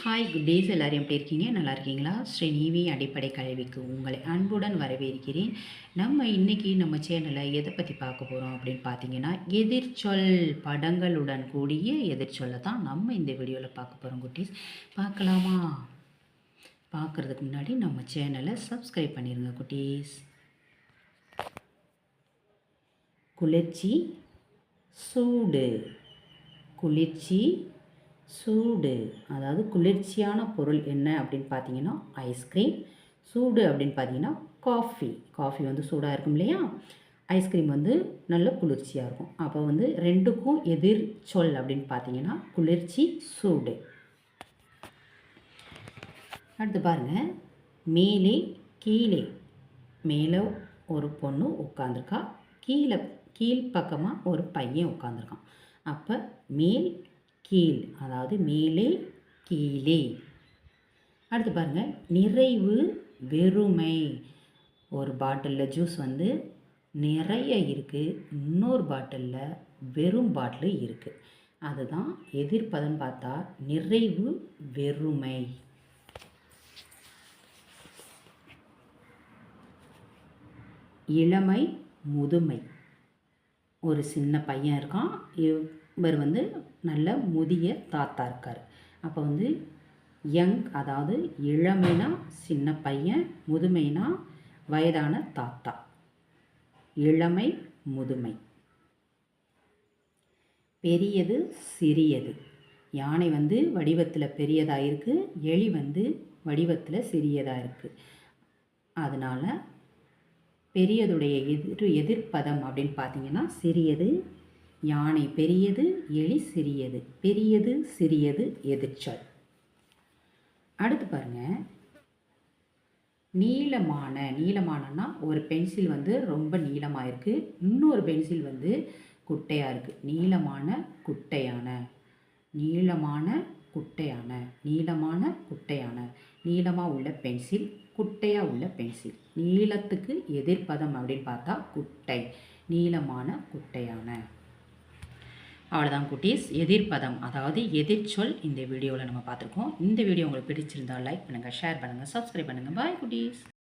Hi good days எல்லோரும் எப்படி இருக்கீங்க? நல்லா இருக்கீங்களா? ஸ்ரீநிவி அடிப்படை கல்விக்கு உங்களை அன்புடன் வரவேற்கிறேன். நம்ம சேனலில் எதை பற்றி பார்க்க போகிறோம் அப்படின்னு பார்த்தீங்கன்னா, எதிர்ச்சொல் படங்களுடன் கூடிய எதிர்ச்சொல்லை தான் நம்ம இந்த வீடியோவில் பார்க்க போகிறோம் குட்டீஸ். பார்க்கலாமா? பார்க்குறதுக்கு முன்னாடி நம்ம சேனலை சப்ஸ்கிரைப் பண்ணிடுங்க குட்டீஸ். குளிர்ச்சி, சூடு. குளிர்ச்சி, சூடு. அதாவது குளிர்ச்சியான பொருள் என்ன அப்படின்னு பார்த்தீங்கன்னா ஐஸ்கிரீம். சூடு அப்படின்னு பார்த்தீங்கன்னா காஃபி வந்து சூடாக இருக்கும் இல்லையா? ஐஸ்கிரீம் வந்து நல்ல குளிர்ச்சியாக இருக்கும். அப்போ வந்து ரெண்டுக்கும் எதிர் சொல் அப்படின்னு பார்த்தீங்கன்னா குளிர்ச்சி, சூடு. அடுத்து பாருங்கள், மேலே கீழே. மேலே ஒரு பொண்ணு உட்காந்துருக்கா, கீழ்ப்பக்கமாக ஒரு பையன் உட்காந்துருக்கான். அப்போ மேல் கீழ், அதாவது மேலே கீழே. அடுத்து பாருங்கள், நிறைவு வெறுமை. ஒரு பாட்டிலில் ஜூஸ் வந்து நிறைய இருக்குது, இன்னொரு பாட்டிலில் வெறும் பாட்டில் இருக்குது. அதுதான் எதிர்ப்பதம் பார்த்தா நிறைவு வெறுமை. இளமை முதுமை. ஒரு சின்ன பையன் இருக்கான், இவர் வந்து நல்ல முதிய தாத்தா இருக்கார். அப்போ வந்து யங், அதாவது இளமைனா சின்ன பையன், முதுமைனா வயதான தாத்தா. இளமை முதுமை. பெரியது சிறியது. யானை வந்து வடிவத்தில் பெரியதாக இருக்குது, எலி வந்து வடிவத்தில் சிறியதாக இருக்குது. அதனால் பெரியதுடைய எதிர்ப்பதம் அப்படின்னு பார்த்தீங்கன்னா சிறியது. யானை பெரியது, எலி சிறியது. பெரியது சிறியது எதிர்ச்சொல். அடுத்து பாருங்கள், நீளமானன்னா ஒரு பென்சில் வந்து ரொம்ப நீளமாக இருக்குது, இன்னொரு பென்சில் வந்து குட்டையாக இருக்குது. நீளமான குட்டையான. நீளமான குட்டையான. நீளமான குட்டையான. நீளமாக உள்ள பென்சில், குட்டையாக உள்ள பென்சில். நீளத்துக்கு எதிர்ப்பதம் அப்படின்னு பார்த்தா குட்டை. நீளமான குட்டையான. அவ்வளோதான் குட்டீஸ். எதிர்ப்பதம் அதாவது எதிர்ச்சொல் இந்த வீடியோவில் நம்ம பார்த்துருக்கோம். இந்த வீடியோ உங்களுக்கு பிடிச்சிருந்தால் லைக் பண்ணுங்கள், ஷேர் பண்ணுங்கள், சப்ஸ்கிரைப் பண்ணுங்கள். பாய் குட்டீஸ்.